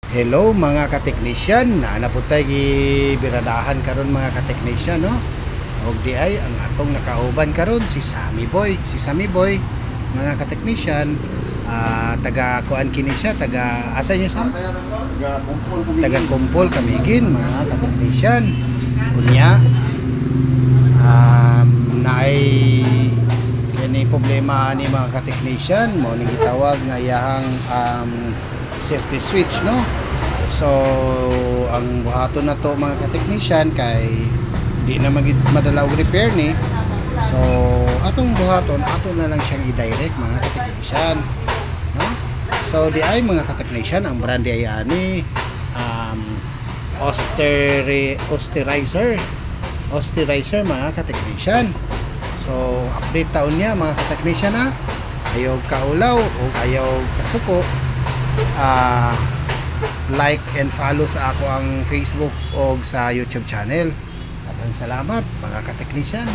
Hello mga ka-technician, na po tayo gibiradahan karon mga ka-technician, no? Og di ay ang atong nakauban karon si Sammy Boy. Si Sammy Boy mga ka-technician, taga kuan kini siya, taga asa niyo Sam? Taga Kumpol Kamigin mga ka-technician. Kunya naay kini problema ni mga ka-technician mo ning gitawag nga iyahang safety switch, no? So ang buhaton na to mga ka-technician kay di na madala og repair ni, so atong buhaton ato na lang siyang i-direct mga ka-technician, no? So di ay mga ka-technician, ang brand ay ani Osterizer mga ka-technician. So update taon niya mga ka-technician, na ayaw kaulaw o ayaw kasuko, like and follow sa ako ang Facebook o sa YouTube channel. At salamat mga ka-technician.